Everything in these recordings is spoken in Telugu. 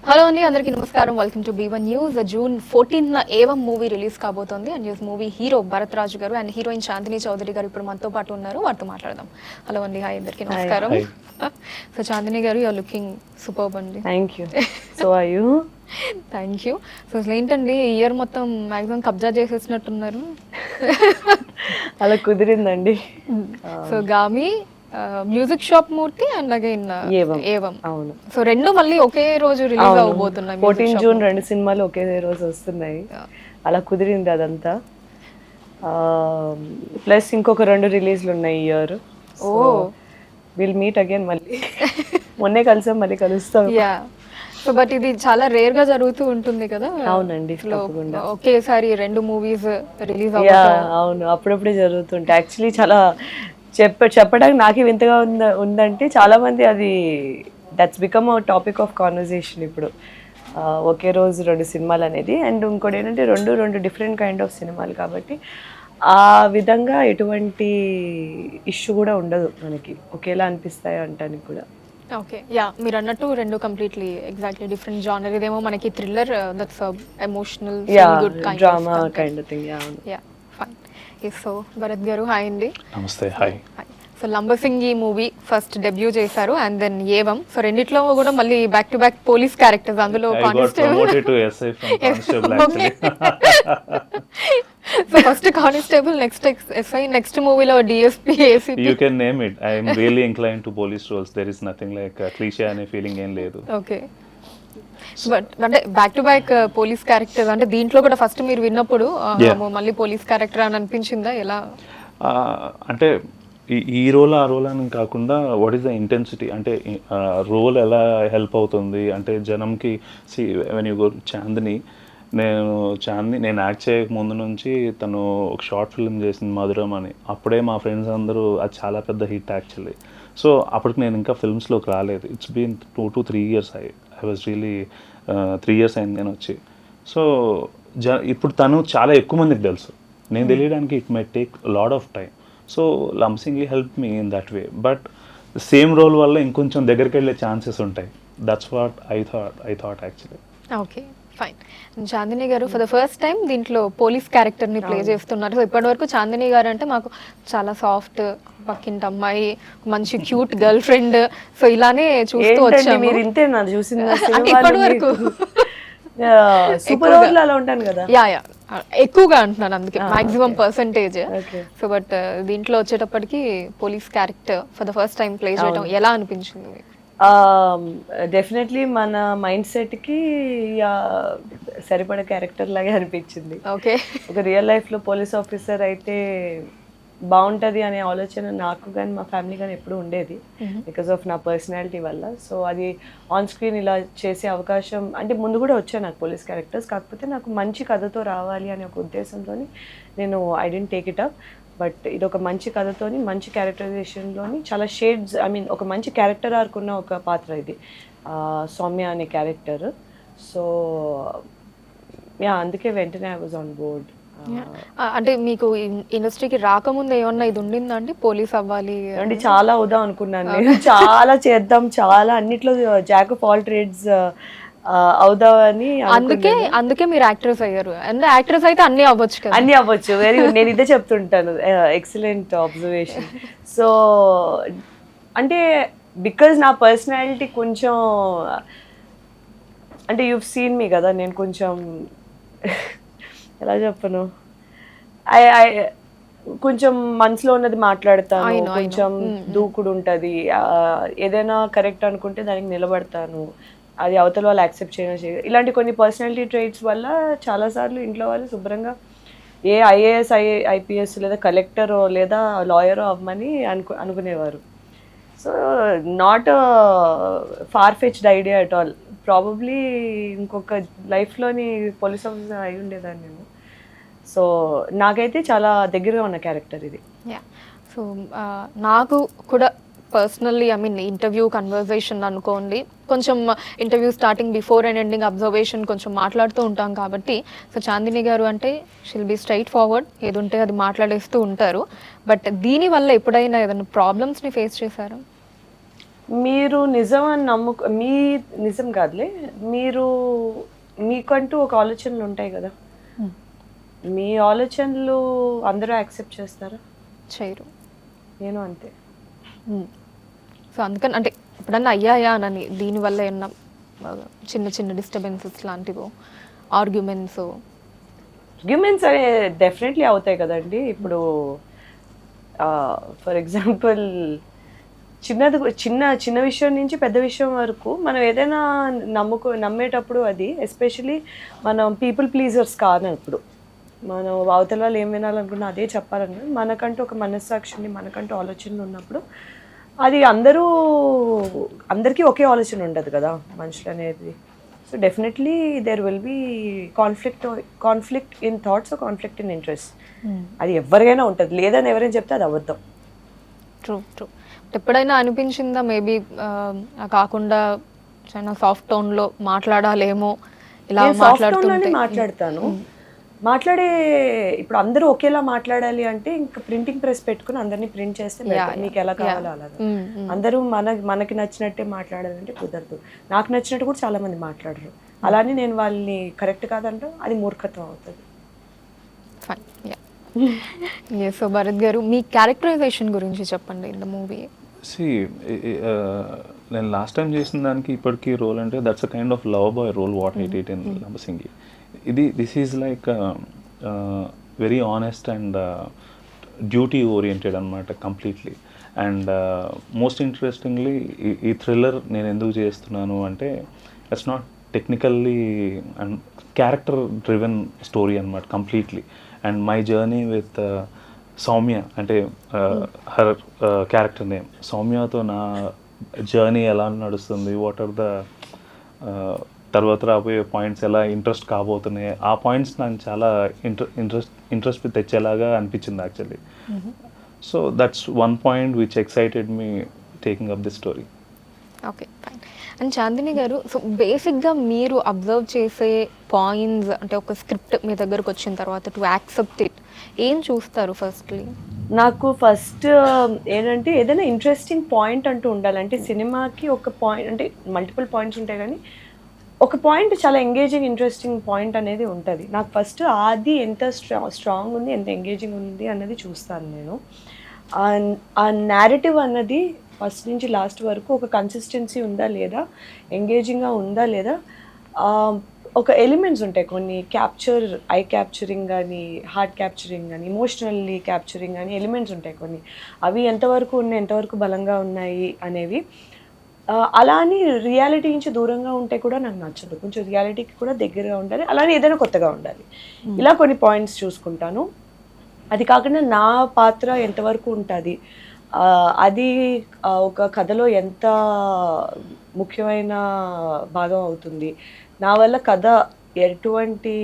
హలో అండి, అందరికీ నమస్కారం. Welcome to B1 news. June 14న ఏవం మూవీ రిలీజ్ కాబోతోంది. And news movie hero Bharath Raju గారు అండ్ హీరోయిన్ చాందిని చౌదరి గారు ఇప్పుడు మనతో పాటు ఉన్నారు. వారితో మాట్లాడదాం. హలో అండి, హాయ్, అందరికీ నమస్కారం. సో చాందిని గారు, యూఆర్ లుకింగ్ సూపర్బ్ అండి. Thank you. So are you? Thank you. So అసలు ఏంటండి, ఈ ఇయర్ మొత్తం మ్యాక్సిమం కబ్జా చేసేసినట్టున్నారు. అలా కుదిరిందండి. So Gaami, music shop Murthy and again Evam. అవును. సో రెండు మళ్ళీ ఒకే రోజు రిలీజ్ అవబోతున్నాయి. 14 జూన్ రెండు సినిమాలు ఒకే రోజు వస్తున్నాయి. అలా కుదిరింది అదంతా. ప్లస్ ఇంకొక 2 రిలీజ్లు ఉన్నాయి ఈ year. Oh, will meet again. మళ్ళీ మొన్నే కలిసాం, మళ్ళీ కలుస్తాం. యా. సో బట్ ఇది చాలా రేర్ గా జరుగుతూ ఉంటుంది కదా. అవునండి, తప్పకుండా. ఒకేసారి 2 మూవీస్ రిలీజ్ అవును, అప్పుడప్పుడే జరుగుతుంటాయి. యాక్చువల్లీ చాలా చెప్పడానికి నాకే వింతగా ఉందంటే చాలా మంది అది that's become a topic of conversation ఇప్పుడు. ఒకే రోజు 2 సినిమాలు అనేది. అండ్ ఇంకోటి ఏంటంటే రెండు డిఫరెంట్ కైండ్ ఆఫ్ సినిమాలు కాబట్టి ఆ విధంగా ఎటువంటి ఇష్యూ కూడా ఉండదు మనకి, ఒకేలా అనిపిస్తాయి అంటానికి కూడా. ఓకే, యా, మీరు అన్నట్టు 2 కంప్లీట్లీ ఎగ్జాక్ట్లీ డిఫరెంట్ జానర్. ఇదేమో మనకి thriller, that's emotional, good kind drama kind of thing. Yeah, fine. So Bharat garu, hi అండి. నమస్తే. హాయ్. సో లంబసింగ్ ఈ మూవీ ఫస్ట్ డెబ్యూ చేశారు అండ్ దెన్ ఏవం. సో రెండిట్లో కూడా మళ్ళీ back to back police characters. అందులో so first constable, next SI, next మూవీలో DSP, ACP. You can name it. I am really incline to police roles. There is nothing like cliche అనే ఫీలింగ్ ఏం లేదు. ఓకే, బట్ అంటే back to back police characters అంటే దీంట్లో కూడా ఫస్ట్ మీరు విన్నప్పుడు మళ్ళీ పోలీస్ క్యారెక్టర్ అని అనిపించిందా? ఎలా అంటే ఈ రోల్ ఆ రోల్ అని కాకుండా వాట్ ఈస్ ద ఇంటెన్సిటీ, అంటే రోల్ ఎలా హెల్ప్ అవుతుంది అంటే జనంకి. See when you go Chandini, నేను యాక్ట్ చేయక ముందు నుంచి తను ఒక షార్ట్ ఫిల్మ్ చేసింది మధురం అని. అప్పుడే మా ఫ్రెండ్స్ అందరూ అది చాలా పెద్ద హిట్ యాక్చువల్లీ. సో అప్పటికి నేను ఇంకా ఫిల్మ్స్లోకి రాలేదు. It's been 2 to 3 years. I was really 3 years అయింది నేను వచ్చి. సో ఇప్పుడు తను చాలా ఎక్కువ మందికి తెలుసు, నేను తెలియడానికి it may take lot of time. So Lambasingi help me in that way. But same role వల్ల ఇంకొంచెం దగ్గరికి వెళ్ళే ఛాన్సెస్ ఉంటాయి. That's what I thought actually. Okay, fine. Chandini garu for the first time దీంట్లో పోలీస్ క్యారెక్టర్ ని ప్లే చేస్తున్నారు. సో ఇప్పటి వరకు చాందిని గారు అంటే మాకు చాలా సాఫ్ట్, పక్కింటి అమ్మాయి, మంచి క్యూట్ గర్ల్ ఫ్రెండ్, సో ఇలానే చూస్తూ వచ్చాము. మీరు ఇంతేనా చూసింది ఇప్పటి వరకు? సూపర్ అలా ఉంటాను కదా. యా, ఎక్కువగా అంటున్నాను, అందుకే మాక్సిమం పర్సంటేజ్. సో బట్ దీంట్లో వచ్చేటప్పటికి police character for the first time play చేయడం ఎలా అనిపించింది? డెఫినెట్లీ మన మైండ్ సెట్కి సరిపడే క్యారెక్టర్ లాగే అనిపించింది. ఓకే, ఒక రియల్ లైఫ్లో పోలీస్ ఆఫీసర్ అయితే బాగుంటుంది అనే ఆలోచన నాకు కానీ మా ఫ్యామిలీ కానీ ఎప్పుడు ఉండేది, బికాస్ ఆఫ్ నా పర్సనాలిటీ వల్ల. సో అది ఆన్ స్క్రీన్ ఇలా చేసే అవకాశం అంటే ముందు కూడా వచ్చాయి నాకు పోలీస్ క్యారెక్టర్స్. కాకపోతే నాకు మంచి కథతో రావాలి అనే ఒక ఉద్దేశంతో నేను I didn't take it up. But ఇది ఒక మంచి కథతోని, మంచి క్యారెక్టరైజేషన్లోని, చాలా షేడ్స్, ఐ మీన్ ఒక మంచి క్యారెక్టర్ ఆర్క్ ఉన్న ఒక పాత్ర ఇది, సౌమ్య అనే క్యారెక్టర్. సో యా, అందుకే వెంటనే ఐ వాజ్ ఆన్ బోర్డ్. అంటే మీకు ఇండస్ట్రీకి రాకముందు ఏమన్నా ఇది ఉండిందా అండి, పోలీస్ అవ్వాలి అంటే? చాలా అవుదాం అనుకున్నాను నేను, చాలా చేద్దాం, చాలా అన్నిట్లో జాక్ ఆఫ్ ఆల్ ట్రేడ్స్ అవుదామని. అందుకే మీరు యాక్ట్రెస్ అయ్యారు. అంటే యాక్ట్రెస్ అయితే అన్ని అవ్వచ్చు కదా. అన్ని అవ్వచ్చు, వెరీ గుడ్. నేను ఇదే చెప్తుంటాను, ఎక్సలెంట్ అబ్జర్వేషన్. సో అంటే బికాజ్ నా పర్సనాలిటీ కొంచెం అంటే you've seen me కదా, నేను కొంచెం ఎలా చెప్పను, కొంచెం మనసులో ఉన్నది మాట్లాడతాను, కొంచెం దూకుడు ఉంటుంది. ఏదైనా కరెక్ట్ అనుకుంటే దానికి నిలబడతాను, అది అవతల వాళ్ళు యాక్సెప్ట్ చేయడం. ఇలాంటి కొన్ని పర్సనాలిటీ ట్రైట్స్ వల్ల చాలాసార్లు ఇంట్లో వాళ్ళు శుభ్రంగా ఏ ఐఏఎస్ ఐపీఎస్ లేదా కలెక్టరో లేదా లాయరో అవ్వమని అనుకునేవారు. So not far fetched idea at all. Probably ఇంకొక లైఫ్లోని పోలీస్ ఆఫీసర్ అయి ఉండేదాన్ని నేను. సో నాకైతే చాలా దగ్గరగా ఉన్న క్యారెక్టర్ ఇది. యా, సో నాకు కూడా personally I mean interview conversation అనుకోండి, కొంచెం interview starting before and ending observation కొంచెం మాట్లాడుతూ ఉంటాం కాబట్టి. సో చాందిని గారు అంటే షిల్ బి స్ట్రైట్ ఫార్వర్డ్, ఏది ఉంటే అది మాట్లాడేస్తూ ఉంటారు. బట్ దీనివల్ల ఎప్పుడైనా ఏదైనా ప్రాబ్లమ్స్ని ఫేస్ చేశారా? మీరు నిజం అని మీ నిజం కాదులే, మీరు మీకంటూ ఒక ఆలోచనలు ఉంటాయి కదా, మీ ఆలోచనలు అందరూ యాక్సెప్ట్ చేస్తారా? చేయరు. నేను అంతే. సో అందుకని అంటే ఎప్పుడన్నా అయ్యాయా అని దీనివల్ల ఏమన్నా చిన్న చిన్న డిస్టర్బెన్సెస్ లాంటివో, ఆర్గ్యుమెంట్స్ అనే డెఫినెట్లీ అవుతాయి కదండి. ఇప్పుడు ఫర్ ఎగ్జాంపుల్ చిన్న విషయం నుంచి పెద్ద విషయం వరకు మనం ఏదైనా నమ్మేటప్పుడు, అది ఎస్పెషలీ మనం పీపుల్ ప్లీజర్స్ కానప్పుడు, మనం అవతల వాళ్ళు ఏం వినాలనుకున్నా అదే చెప్పాలనుకున్నా, మనకంటూ ఒక మనస్సాక్షిని, మనకంటూ ఆలోచనలు ఉన్నప్పుడు అది అందరికీ ఒకే ఆలోచన ఉండదు కదా మనుషులు అనేది. So definitely there will be conflict in thoughts, conflict in interest. అది ఎవరికైనా ఉంటుంది, లేదని ఎవరైనా చెప్తే అది అబద్ధం. ట్రూ. ఎప్పుడైనా అనిపించిందా మేబీ కాకుండా చాలా సాఫ్ట్ టోన్లో మాట్లాడాలేమో, ఇలా మాట్లాడతాను. ఇప్పుడు అందరూ ఒకేలా మాట్లాడాలి అంటే ఇంకా ప్రింటింగ్ ప్రెస్ పెట్టుకుని అందరినీ ప్రింట్ చేస్తే మీకు ఎలా కావాలో అలాగా. అందరూ మనకి నచ్చినట్టే మాట్లాడాలంటే కుదరదు. నాకు నచ్చినట్టు కూడా చాలా మంది మాట్లాడరు. అలానే నేను వాళ్ళని కరెక్ట్ కాదంటే అది మూర్ఖత్వం అవుతుంది. సో భరత్ గారు, మీ క్యారెక్టరైజేషన్ గురించి చెప్పండి ఇన్ ద మూవీ. నేను లాస్ట్ టైం చేసిన దానికి ఇప్పటికీ రోల్ అంటే that's a kind of love boy role what I did in Lambasingi. This is like very honest and duty oriented అనమాట కంప్లీట్లీ. అండ్ మోస్ట్ ఇంట్రెస్టింగ్లీ ఈ థ్రిల్లర్ నేను ఎందుకు చేస్తున్నాను అంటే it's not technically and character driven story అనమాట completely. And my journey with Soumya, అంటే హర్ క్యారెక్టర్ నేమ్ సౌమ్యతో నా జర్నీ ఎలా నడుస్తుంది, వాట్ ఆర్ ద తర్వాత రాబోయే పాయింట్స్ ఎలా ఇంట్రెస్ట్ కాబోతున్నాయి, ఆ పాయింట్స్ నాకు చాలా ఇంట్రెస్ట్ తెచ్చేలాగా అనిపించింది actually. So that's one point which excited me taking up this story. Okay, fine. And Chandini garu, so బేసిక్గా మీరు అబ్జర్వ్ చేసే పాయింట్స్ అంటే ఒక స్క్రిప్ట్ మీ దగ్గరకు వచ్చిన తర్వాత టు యాక్సెప్ట్ ఇట్ ఏం చూస్తారు ఫస్ట్లీ? నాకు ఫస్ట్ ఏంటంటే ఏదైనా ఇంట్రెస్టింగ్ పాయింట్ అంటూ ఉండాలంటే సినిమాకి ఒక పాయింట్ అంటే మల్టిపుల్ పాయింట్స్ ఉంటాయి కానీ ఒక పాయింట్ చాలా ఎంగేజింగ్ ఇంట్రెస్టింగ్ పాయింట్ అనేది ఉంటుంది. నాకు ఫస్ట్ అది ఎంత స్ట్రాంగ్ ఉంది, ఎంత ఎంగేజింగ్ ఉంది అన్నది చూస్తాను నేను. ఆ నేరేటివ్ అన్నది ఫస్ట్ నుంచి లాస్ట్ వరకు ఒక కన్సిస్టెన్సీ ఉందా లేదా, ఎంగేజింగ్గా ఉందా లేదా, ఒక ఎలిమెంట్స్ ఉంటాయి కొన్ని, ఐ క్యాప్చరింగ్ కానీ, హార్ట్ క్యాప్చరింగ్ కానీ, ఇమోషనల్లీ క్యాప్చరింగ్ కానీ ఎలిమెంట్స్ ఉంటాయి కొన్ని. అవి ఎంతవరకు ఉన్నాయి, ఎంతవరకు బలంగా ఉన్నాయి అనేవి. అలా అని రియాలిటీ నుంచి దూరంగా ఉంటే కూడా నాకు నచ్చదు. కొంచెం రియాలిటీకి కూడా దగ్గరగా ఉండాలి, అలానే ఏదైనా కొత్తగా ఉండాలి. ఇలా కొన్ని పాయింట్స్ చూసుకుంటాను. అది కాకుండా నా పాత్ర ఎంతవరకు ఉంటుంది, అది ఒక కథలో ఎంత ముఖ్యమైన భాగం అవుతుంది, నా వల్ల కథ ఎటువంటి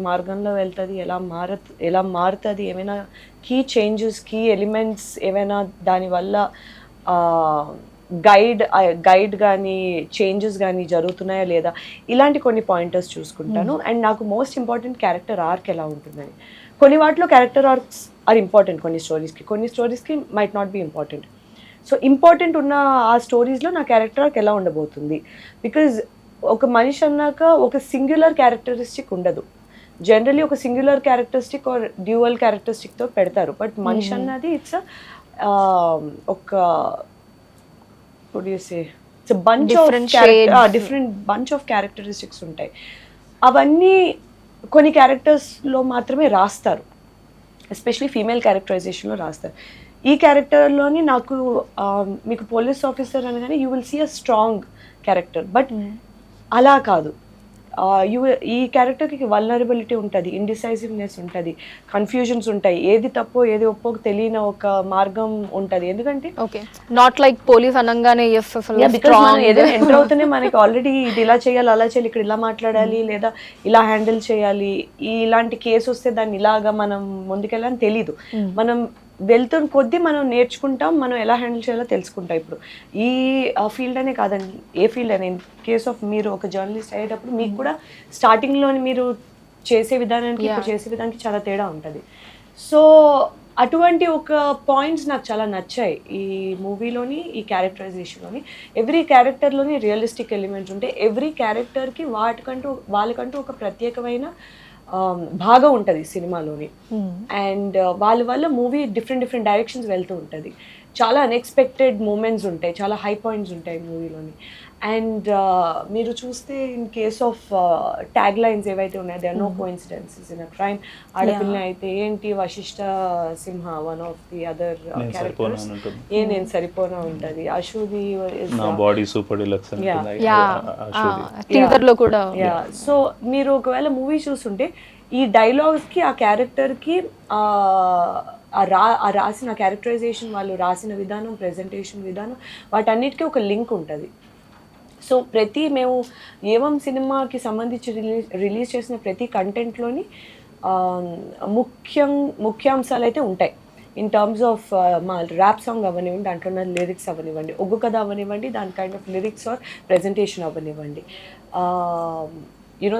మార్గంలో వెళ్తుంది, ఎలా మారుతుంది, ఏమైనా చేంజెస్ కీ ఎలిమెంట్స్ ఏమైనా దానివల్ల గైడ్ కానీ చేంజెస్ కానీ జరుగుతున్నాయా లేదా, ఇలాంటి కొన్ని పాయింటర్స్ చూసుకుంటాను. అండ్ నాకు మోస్ట్ ఇంపార్టెంట్ క్యారెక్టర్ ఆర్క్ ఎలా ఉంటుందని. కొన్ని వాటిలో క్యారెక్టర్ ఆర్క్స్ ఆర్ ఇంపార్టెంట్, కొన్ని స్టోరీస్కి might not be important. So important ఉన్న ఆ స్టోరీస్లో నా క్యారెక్టర్ ఆర్క్ ఎలా ఉండబోతుంది, బికాజ్ ఒక మనిషి అన్నాక ఒక సింగ్యులర్ క్యారెక్టరిస్టిక్ ఉండదు. జనరలీ ఒక సింగ్యులర్ క్యారెక్టరిస్టిక్ ఆర్ డ్యూయల్ క్యారెక్టరిస్టిక్తో పెడతారు. బట్ మనిషి అన్నది ఇట్స్ ఒక డిఫరెంట్ బంచ్ ఆఫ్ క్యారెక్టరిస్టిక్స్ ఉంటాయి. అవన్నీ కొన్ని క్యారెక్టర్స్లో మాత్రమే రాస్తారు, ఎస్పెషలీ ఫీమేల్ క్యారెక్టరైజేషన్లో రాస్తారు. ఈ క్యారెక్టర్లోని నాకు మీకు పోలీస్ ఆఫీసర్ అనగానే you will see a strong character, but అలా కాదు. ఈ క్యారెక్టర్కి వల్నరబిలిటీ ఉంటుంది, ఇండిసైసివ్నెస్ ఉంటుంది, కన్ఫ్యూజన్స్ ఉంటాయి, ఏది తప్పో ఏది ఒప్పో తెలియని ఒక మార్గం ఉంటుంది. ఎందుకంటే నాట్ లైక్ పోలీస్ అనగానే ఏదైనా ఎంటర్ అవుతూనే మనకి ఆల్రెడీ ఇది ఇలా చేయాలి, అలా చేయాలి, ఇక్కడ ఇలా మాట్లాడాలి, లేదా ఇలా హ్యాండిల్ చేయాలి, ఇలాంటి కేసు వస్తే దాన్ని ఇలాగా మనం ముందుకెళ్ళాలని తెలీదు. మనం వెళ్తున్న కొద్దీ మనం నేర్చుకుంటాం, మనం ఎలా హ్యాండిల్ చేయాలో తెలుసుకుంటాం. ఇప్పుడు ఈ ఫీల్డ్ అనే కాదండి, ఏ ఫీల్డ్ అయినా, ఇన్ కేస్ ఆఫ్ మీరు ఒక జర్నలిస్ట్ అయ్యేటప్పుడు మీకు కూడా స్టార్టింగ్లోని మీరు చేసే విధానానికి ఇప్పుడు చేసే విధానానికి చాలా తేడా ఉంటుంది. సో అటువంటి ఒక పాయింట్స్ నాకు చాలా నచ్చాయి ఈ మూవీలోని, ఈ క్యారెక్టరైజేషన్లోని. ఎవ్రీ క్యారెక్టర్లోని రియలిస్టిక్ ఎలిమెంట్స్ ఉంటాయి. ఎవ్రీ క్యారెక్టర్కి వాళ్ళకంటూ ఒక ప్రత్యేకమైన భాగం ఉంటుంది సినిమాలోని. అండ్ వాళ్ళ వల్ల మూవీ డిఫరెంట్ డైరెక్షన్స్ వెళ్తూ ఉంటుంది. చాలా అన్ఎక్స్పెక్టెడ్ మూమెంట్స్ ఉంటాయి, చాలా హై పాయింట్స్ ఉంటాయి మూవీలోని. అండ్ మీరు చూస్తే in case of tag lines ఏవైతే ఉన్నాయో, they are no coincidences in a crime. ఆడపిల్ల అయితే ఏంటి, Vasishta Simha one of the other characters నేను సరిపోనా ఉంటుంది. అశుది బాడీ సూపర్ డిలక్స్ టీజర్ లో కూడా. సో మీరు ఒకవేళ మూవీ చూస్తుంటే ఈ డైలాగ్స్ కి, ఆ క్యారెక్టర్ కి, ఆ రాసిన క్యారెక్టరైజేషన్, వాళ్ళు రాసిన విధానం, ప్రెజెంటేషన్ విధానం, వాటన్నిటికీ ఒక లింక్ ఉంటుంది. సో మేము ఏవం సినిమాకి సంబంధించి రిలీజ్ చేసిన ప్రతి కంటెంట్లోని ముఖ్యాంశాలు అయితే ఉంటాయి. ఇన్ టర్మ్స్ ఆఫ్ మా ర్యాప్ సాంగ్ అవ్వనివ్వండి, దాంట్లో ఉన్న లిరిక్స్ అవ్వనివ్వండి, ఒగ్గు కథ అవ్వనివ్వండి, దాని kind of lyrics or presentation అవ్వనివ్వండి,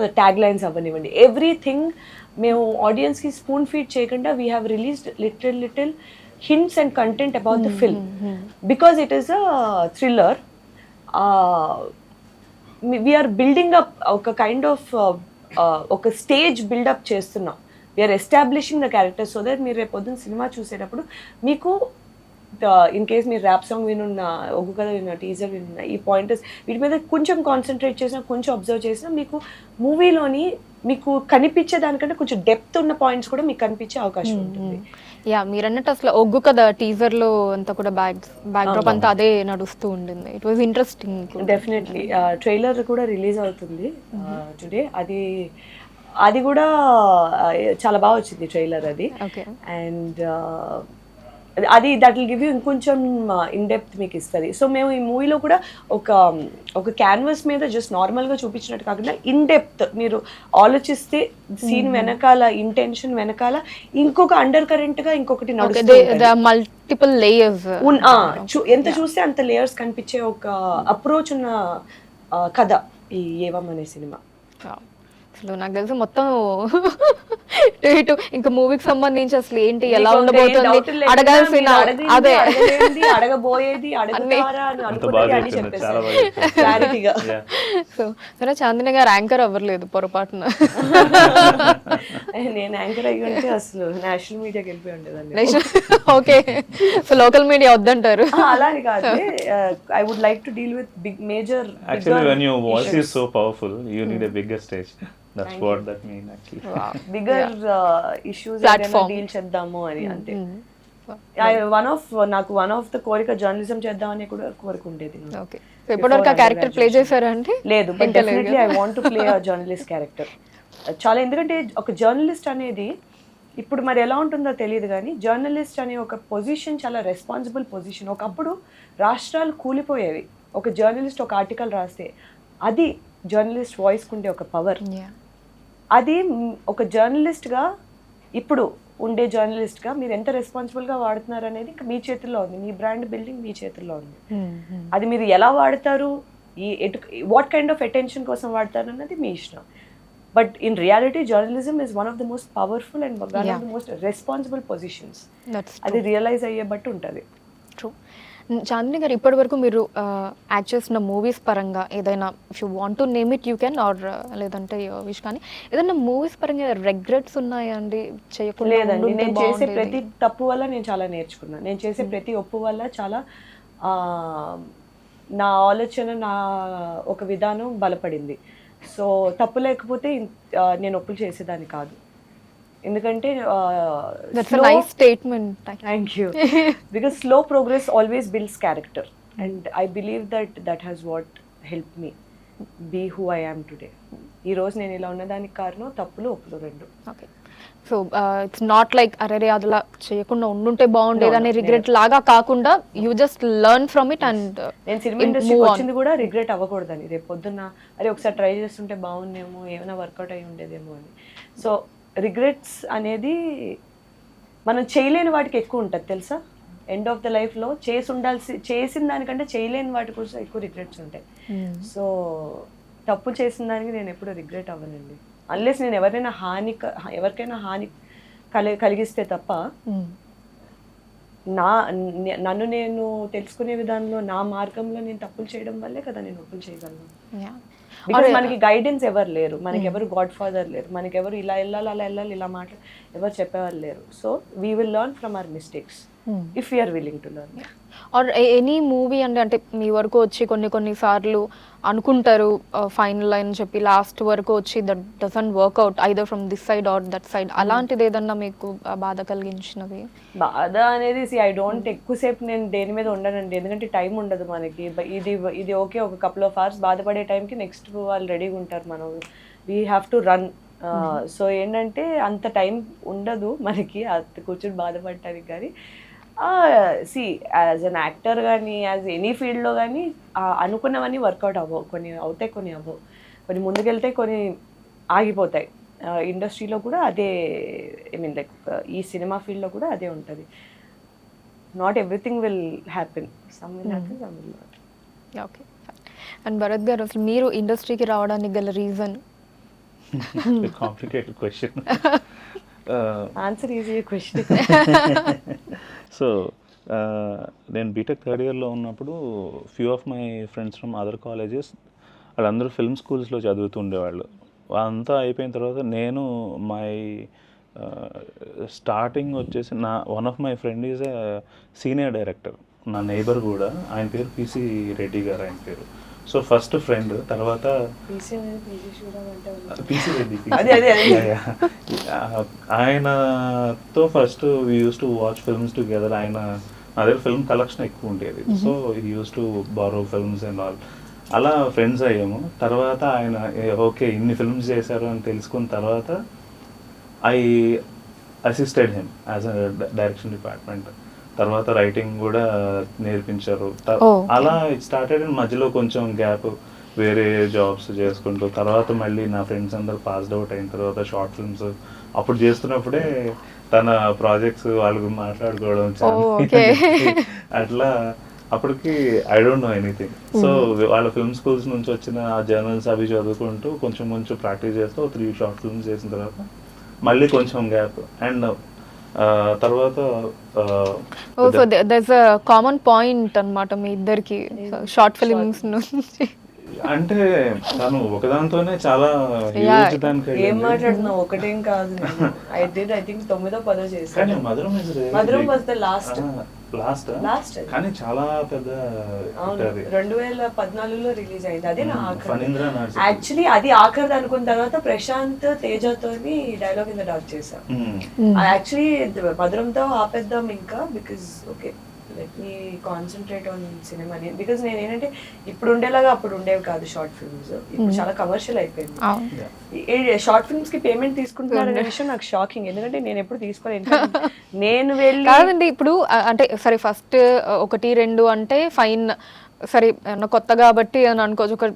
ద ట్యాగ్ లైన్స్ అవ్వనివ్వండి, ఎవ్రీథింగ్ మేము ఆడియన్స్కి స్పూన్ ఫీడ్ చేయకుండా we have released little hints and content about the film because it is a thriller. We are building up ఒక కైండ్ ఆఫ్ ఒక స్టేజ్ బిల్డప్ చేస్తున్నాం. We are establishing the character so that మీరు రేపు పొద్దున్న సినిమా చూసేటప్పుడు మీకు ఇన్ కేస్ మీరు ర్యాప్ సాంగ్ వినున్న, ఒగ్గు కథ విన్న, టీజర్ వినున్న, ఈ పాయింటర్స్ వీటి మీద కొంచెం కాన్సన్ట్రేట్ చేసినా, కొంచెం అబ్జర్వ్ చేసినా మీకు మూవీలోని మీకు కనిపించే దానికంటే కొంచెం డెప్త్ ఉన్న పాయింట్స్ కూడా మీకు కనిపించే అవకాశం ఉంటుంది. మీరు అన్నట్టు అసలు ఒగ్గు కదా టీజర్ లో అంతా కూడా బ్యాక్డ్రాప్ అంతా అదే నడుస్తూ ఉండింది. It was interesting. Definitely trailer కూడా రిలీజ్ అవుతుంది టుడే. అది కూడా చాలా బాగా వచ్చింది ట్రైలర్ అది. అండ్ అది దట్ విల్ గివ్ యూ ఇంకొంచెం ఇన్ డెప్త్ మీకు ఇస్తుంది. సో మేము ఈ మూవీలో కూడా ఒక క్యాన్వాస్ మీద జస్ట్ నార్మల్గా చూపించినట్టు కాకుండా ఇన్ డెప్త్ మీరు ఆలోచిస్తే సీన్ వెనకాల, ఇంటెన్షన్ వెనకాల ఇంకొక అండర్ కరెంట్గా ఇంకొకటి నడుస్తుంది. మల్టిపుల్ లేయర్స్ ఎంత చూస్తే అంత లేయర్స్ కనిపించే ఒక అప్రోచ్ ఉన్న కథ ఈ ఏవం అనే సినిమా. అసలు నాకు తెలిసి మొత్తం ఇటు ఇంకా మూవీకి సంబంధించి అసలు ఏంటి, ఎలా ఉండబోతుంది, అడగాల్సిన అదే అడగబోయేది, సో సరే చాందిని గారు యాంకర్ అవ్వలేదు పొరపాటున. నేను యాంకర్ అయ్యి ఉంటే అసలు నేషనల్ మీడియాకి వెళ్ళిపోయి ఉండేదాన్ని. ఓకే, సో లోకల్ మీడియా వద్దంటారు. అలాని కాదు, I would like to deal with big major. Actually, when your voice is so powerful, you need a bigger stage. That's what that means actually. Bigger issues Platform. Deal చేద్దాము అని అంతే. నాకు వన్ ఆఫ్ ద కోరిక జర్నలిజం చేద్దామని కూడా కోరిక ఉండేది. ఓకే, సో ఇప్పటివరకు ఆ క్యారెక్టర్ ప్లే చేశారా అంటే? లేదు, but definitely I want to play a journalist character. చాలా, ఎందుకంటే ఒక జర్నలిస్ట్ అనేది ఇప్పుడు మరి ఎలా ఉంటుందో తెలియదు కానీ, జర్నలిస్ట్ అనే ఒక పొజిషన్ చాలా రెస్పాన్సిబుల్ పొజిషన్. ఒకప్పుడు రాష్ట్రాలు కూలిపోయేవి ఒక జర్నలిస్ట్ ఒక ఆర్టికల్ రాస్తే. అది జర్నలిస్ట్ వాయిస్కి ఉండే ఒక పవర్. అది ఒక జర్నలిస్ట్గా, ఇప్పుడు ఉండే జర్నలిస్ట్గా మీరు ఎంత రెస్పాన్సిబుల్గా వాడుతున్నారు అనేది మీ చేతుల్లో ఉంది. మీ బ్రాండ్ బిల్డింగ్ మీ చేతుల్లో ఉంది. అది మీరు ఎలా వాడతారు, వాట్ కైండ్ ఆఫ్ అటెన్షన్ కోసం వాడతారు అన్నది మీ ఇష్టం. But in reality journalism is one of the most powerful and one of the most responsible positions. అది రియలైజ్ అయ్యే బట్టి ఉంటుంది. ట్రూ. చాందిని గారు, ఇప్పటి వరకు మీరు యాక్ట్ చేసిన మూవీస్ పరంగా ఏదైనా, if you want to name it you can, or లేదంటే విష్ కానీ ఏదైనా మూవీస్ పరంగా రిగ్రెట్స్ ఉన్నాయా అండి? చేయకుండా లేదండి, నేను చేసే ప్రతి తప్పు వల్ల నేను చాలా నేర్చుకున్నాను. నేను చేసే ప్రతి ఒప్పు వల్ల చాలా నా ఆలోచన, నా ఒక విధానం బలపడింది. సో తప్పు లేకపోతే నేను ఒప్పులు చేసేదాన్ని కాదు. ఎందుకంటే thank you, because slow progress always builds character and I believe that has what help me be who I am today. ఈరోజు నేను ఇలా ఉన్నదానికి కారణం తప్పులు ఒప్పులు రెండు. Okay, so it's not like అరే అదిలా చేయకుండా ఉండుంటే బాగుండేది అనే రిగ్రెట్ లాగా కాకుండా you just learn from it. And నేను సినిమా ఇండస్ట్రీకి వచ్చింది కూడా రిగ్రెట్ అవ్వకూడదని, రేపు పొద్దున్న అరే ఒకసారి ట్రై చేస్తుంటే బాగుండేమో, ఏమైనా వర్కౌట్ అయ్యి ఉండేదేమో అని. సో రిగ్రెట్స్ అనేది మనం చేయలేని వాటికి ఎక్కువ ఉంటుంది తెలుసా. ఎండ్ ఆఫ్ ద లైఫ్లో చేసిన దానికంటే చేయలేని వాటి కోసం ఎక్కువ రిగ్రెట్స్ ఉంటాయి. సో తప్పు చేసిన దానికి నేను ఎప్పుడు రిగ్రెట్ అవ్వనండి, అన్లెస్ నేను ఎవరికైనా హాని కలిగిస్తే తప్ప నన్ను నేను తెలుసుకునే విధానంలో నా మార్గంలో నేను తప్పులు చేయడం వల్లే కదా నేను ఒప్పులు చేయగలను. బికాస్ మనకి గైడెన్స్ ఎవరు లేరు, మనకి ఎవరు గాడ్ ఫాదర్ లేరు, మనకి ఎవరు ఇలా వెళ్ళాలి అలా వెళ్ళాలి ఇలా మాట్లాడి ఎవరు చెప్పేవాళ్ళు లేరు. So we will learn from our mistakes if you're willing to learn. Or any movie అంటే మీ వరకు వచ్చి కొన్ని సార్లు అనుకుంటారు ఫైనల్ అని చెప్పి, లాస్ట్ వరకు వచ్చి that doesn't work out either from this side or that side, అలాంటిది ఏదన్నా మీకు బాధ కలిగించినది? బాధ అనేది ఐ డోంట్ ఎక్కువసేపు నేను దేని మీద ఉండనండి, ఎందుకంటే టైం ఉండదు మనకి. ఇది ఓకే ఒక కపుల్ ఆఫ్ అవర్స్ బాధపడే టైంకి నెక్స్ట్ వాళ్ళు రెడీగా ఉంటారు, మనం we have to run. So ఏంటంటే అంత టైం ఉండదు మనకి కూర్చొని బాధపడటానికి. కానీ యాజ్ అన్ యాక్టర్ కానీ యాజ్ ఎనీ ఫీల్డ్లో కానీ అనుకున్నవన్నీ వర్కౌట్ అవ్వవు, కొన్ని అవుతాయి కొన్ని అవ్వవు, కొన్ని ముందుకెళ్తే కొన్ని ఆగిపోతాయి. ఇండస్ట్రీలో కూడా అదే, ఐ మీన్ లైక్ ఈ సినిమా ఫీల్డ్లో కూడా అదే ఉంటుంది. Not everything will happen, some will happen, some will not. Okay. And Bharat గారు, అసలు మీరు ఇండస్ట్రీకి రావడానికి గల reason? Complicated question. Answer easy question. So నేను బీటెక్ థర్డ్ ఇయర్లో ఉన్నప్పుడు few of my friends from other colleges వాళ్ళందరూ ఫిల్మ్ స్కూల్స్లో చదువుతూ ఉండేవాళ్ళు. అంతా అయిపోయిన తర్వాత నేను స్టార్టింగ్ వచ్చేసి one of my friend is a senior director, నా నైబర్ కూడా, ఆయన పేరు పిసి రెడ్డి గారు ఆయన పేరు. సో ఫస్ట్ ఫ్రెండ్, తర్వాత పిసి రెడ్డి, ఆయనతో first we use to watch films together. ఆయన నా దగ్గర ఫిల్మ్ కలెక్షన్ ఎక్కువ ఉండేది, so he use to borrow films and all. అలా ఫ్రెండ్స్ అయ్యాము. తర్వాత ఆయన ఓకే ఇన్ని ఫిల్మ్స్ చేశారు అని తెలుసుకున్న తర్వాత I assisted him as a direction department. తర్వాత రైటింగ్ కూడా నేర్పించారు. అలా ఇట్ స్టార్టెడ్. మధ్యలో కొంచెం గ్యాప్, వేరే జాబ్స్ చేసుకుంటూ, తర్వాత మళ్ళీ నా ఫ్రెండ్స్ అందరు పాస్డ్ అవుట్ అయిన తర్వాత షార్ట్ ఫిల్మ్స్ అప్పుడు చేస్తున్నప్పుడే తన ప్రాజెక్ట్స్ వాళ్ళకి మాట్లాడుకోవడం అట్లా. అప్పటికి I don't know anything. So వాళ్ళ ఫిల్మ్ స్కూల్స్ నుంచి వచ్చిన ఆ జర్నల్స్ అవి చదువుకుంటూ కొంచెం ప్రాక్టీస్ చేస్తూ 3 షార్ట్ ఫిల్మ్స్ చేసిన తర్వాత మళ్ళీ కొంచెం గ్యాప్. అండ్ తర్వాత so that's a common point అన్నమాట మీ ఇద్దరికి షార్ట్ ఫిల్మ్స్ నుంచి. అంటే తను ఒకదాంతోనే చాలా ఏం మాట్లాడుతున్నావు, ఒకటేం కాదు. ఐ థింక్ 9వ 10వ చేశాను. మధురం వాజ్ ద లాస్ట్ కానీ చాలా పెద్ద 2014లో రిలీజ్ అయింది. అదే నా ఆఖరి. యాక్చువల్లీ అది ఆఖరిది అనుకున్న తర్వాత ప్రశాంత్ తేజతోని డైలాగ్ ఇన్ ద డార్క్ చేశా. యాక్చువల్లీ మధురంతో ఆపేద్దాం ఇంకా, because okay let me concentrate on సినిమా అని. బికాజ్ నేను ఏంటంటే ఇప్పుడు ఉండేలాగా అప్పుడు ఉండేవి కాదు షార్ట్ ఫిల్మ్స్, ఇప్పుడు చాలా కమర్షియల్ అయిపోయింది. షార్ట్ ఫిల్మ్స్ కి పేమెంట్ తీసుకుంటున్నారు అనే విషయం నాకు షాకింగ్, ఎందుకంటే నేను ఎప్పుడు తీసుకోలేదు. నేను వెళ్ళి కాదండి ఇప్పుడు అంటే సరే ఫస్ట్ 1 2 అంటే ఫైన్, సరే కొత్త కాబట్టి అని అనుకోవచ్చు. ఒక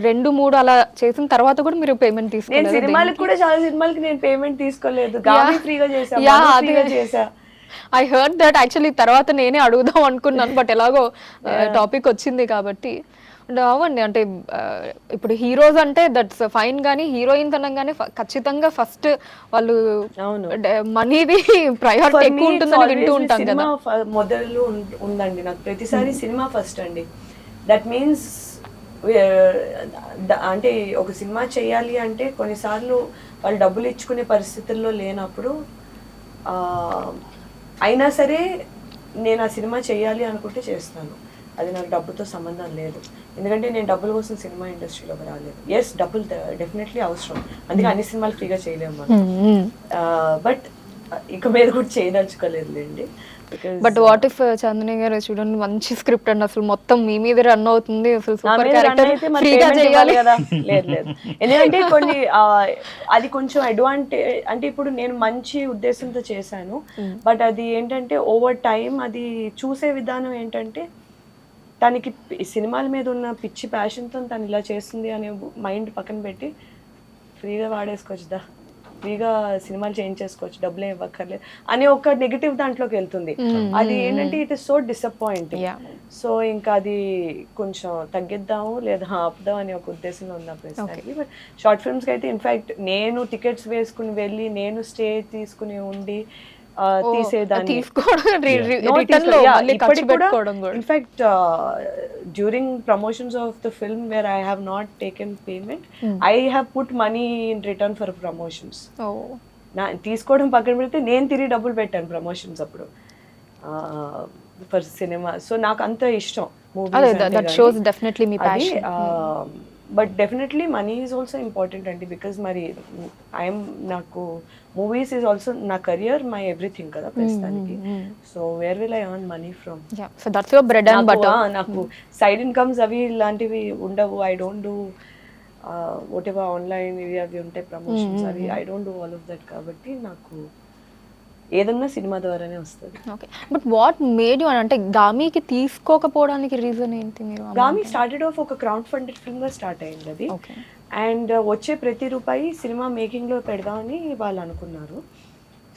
2 3 అలా చేసిన తర్వాత కూడా మీరు పేమెంట్ తీసుకోలేదు? సినిమాలకు కూడా చాలా సినిమాలకి నేను పేమెంట్ తీసుకోలేదు, ఫ్రీగా చేసా. I heard that actually. తర్వాత నేనే అడుగుదాం అనుకున్నాను, బట్ ఎలాగో టాపిక్ వచ్చింది కాబట్టి. అవ్వండి అంటే ఇప్పుడు హీరోస్ అంటే దట్స్ ఫైన్, కానీ హీరోయిన్స్ అనగానే ఖచ్చితంగా ఫస్ట్ వాళ్ళు మనీది ప్రయారిటీ ఎక్కువ ఉంటుందని వింటూ ఉంటాం కదా. మొదలు ఉందండి నాకు ప్రతిసారి సినిమా ఫస్ట్ అండి. దట్ మీన్స్ అంటే ఒక సినిమా చేయాలి అంటే కొన్నిసార్లు వాళ్ళు డబ్బులు ఇచ్చుకునే పరిస్థితుల్లో లేనప్పుడు అయినా సరే నేను ఆ సినిమా చేయాలి అనుకుంటే చేస్తాను. అది నాకు డబ్బుతో సంబంధం లేదు, ఎందుకంటే నేను డబ్బుల కోసం సినిమా ఇండస్ట్రీలోకి రాలేదు. ఎస్, డబ్బులు డెఫినెట్లీ అవసరం, అందుకే అన్ని సినిమాలు ఫ్రీగా చేయలేము మనం. బట్ ఇక మీద కూడా చేయదలుచుకోలేదులేండి. బట్ వాట్ ఇఫ్ చాందిని గారు చూడండి, మంచి స్క్రిప్ట్ అండి, అసలు మొత్తం మీ మీద రన్ అవుతుంది, అసలు సూపర్ క్యారెక్టర్ ఫ్రీగా చేయాలి కదా. లేదు ఎందుకంటే కొన్ని అది కొంచెం అడ్వాంటేజ్. అంటే ఇప్పుడు నేను మంచి ఉద్దేశంతో చేశాను, బట్ అది ఏంటంటే ఓవర్ టైం అది చూసే విధానం ఏంటంటే తనకి సినిమాల మీద ఉన్న పిచ్చి ప్యాషన్తో తను ఇలా చేస్తుంది అనే మైండ్ పక్కన పెట్టి ఫ్రీగా వాడేసుకోవచ్చుదా, ఫ్రీగా సినిమాలు చేంజ్ చేసుకోవచ్చు, డబ్బులే ఇవ్వక్కర్లేదు అనే ఒక నెగిటివ్ దాంట్లోకి వెళ్తుంది. అది ఏంటంటే it is so disappointing. So ఇంకా అది కొంచెం తగ్గిద్దాము లేదా ఆపుదాం అనే ఒక ఉద్దేశంలో ఉంది ప్రస్తుతానికి. బట్ షార్ట్ ఫిల్మ్స్కి అయితే ఇన్ఫ్యాక్ట్ నేను టికెట్స్ వేసుకుని వెళ్ళి, నేను స్టే తీసుకుని ఉండి తీసేదాన్ని. తీసుకోవడం No, రిటర్న్ లో yeah, మళ్ళీ ఖర్చు ఇప్పటికి కూడా పెట్టుకోవడం కూడా. In fact during promotions of the film where I have not taken payment, I have put money in return for promotions. తీసుకోవడం పక్కన పెడితే నేను తిరిగి డబ్బులు పెట్టాను ప్రమోషన్స్ అప్పుడు ఫర్ సినిమా. సో నాకు అంత ఇష్టం that shows definitely me passion. But definitely money is also important అండి, బికాజ్ మరి నాకు మూవీస్ ఈజ్ ఆల్సో నా కెరియర్, మై ఎవ్రీథింగ్ కదా ప్రస్తుతానికి. So where will I earn money from? So that's your bread and butter. నాకు సైడ్ ఇన్కమ్స్ అవి ఇలాంటివి ఉండవు. I don't do what ever online ఇవి అవి ఉంటాయి ప్రమోషన్స్, అవి I don't do all of that. కాబట్టి నాకు ఏదన్నా సినిమా ద్వారానే వస్తుంది. Okay, but what made you అంటే గామీకి తీసుకోకపోవడానికి రీజన్ ఏంటి? మీరు గామీ స్టార్టెడ్ ఆఫ్ ఒక క్రౌడ్ ఫండెడ్ ఫిల్మ్ గా స్టార్ట్ అయింది అది. అండ్ వచ్చే ప్రతి రూపాయి సినిమా మేకింగ్ లో పెడదామని వాళ్ళు అనుకున్నారు.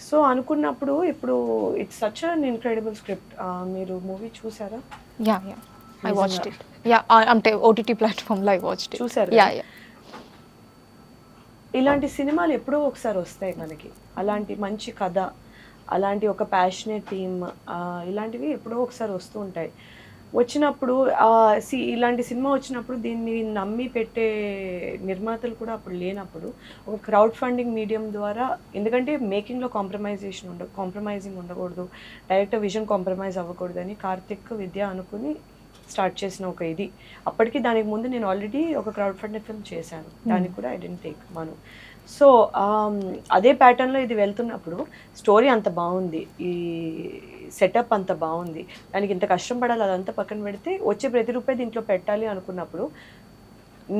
సో అనుకున్నప్పుడు ఇప్పుడు it's such an incredible script. మీరు మూవీ చూసారా? Yeah I watched it. Yeah అంటే ఓటీటీ ప్లాట్ఫామ్ లో ఐ వాచ్డ్ ఇట్. చూసారా? యా ఇలాంటి సినిమాలు ఎప్పుడో ఒకసారి వస్తాయి మనకి, అలాంటి మంచి కథ, అలాంటి ఒక ప్యాషనేట్ థీమ్, ఇలాంటివి ఎప్పుడో ఒకసారి వస్తూ ఉంటాయి. వచ్చినప్పుడు ఇలాంటి సినిమా వచ్చినప్పుడు దీన్ని నమ్మి పెట్టే నిర్మాతలు కూడా అప్పుడు లేనప్పుడు ఒక క్రౌడ్ ఫండింగ్ మీడియం ద్వారా, ఎందుకంటే మేకింగ్లో కాంప్రమైజింగ్ ఉండకూడదు, డైరెక్టర్ విజన్ కాంప్రమైజ్ అవ్వకూడదని కార్తిక్ విద్య అనుకుని స్టార్ట్ చేసిన ఒక ఇది. అప్పటికి దానికి ముందు నేను ఆల్రెడీ ఒక క్రౌడ్ ఫండింగ్ ఫిల్మ్ చేశాను, దానికి కూడా I didn't take Manu. So అదే ప్యాటర్న్లో ఇది వెళ్తున్నప్పుడు స్టోరీ అంత బాగుంది, ఈ సెటప్ అంత బాగుంది, దానికి ఇంత కష్టం పడాలి అదంతా పక్కన పెడితే వచ్చే ప్రతి రూపాయి దీంట్లో పెట్టాలి అనుకున్నప్పుడు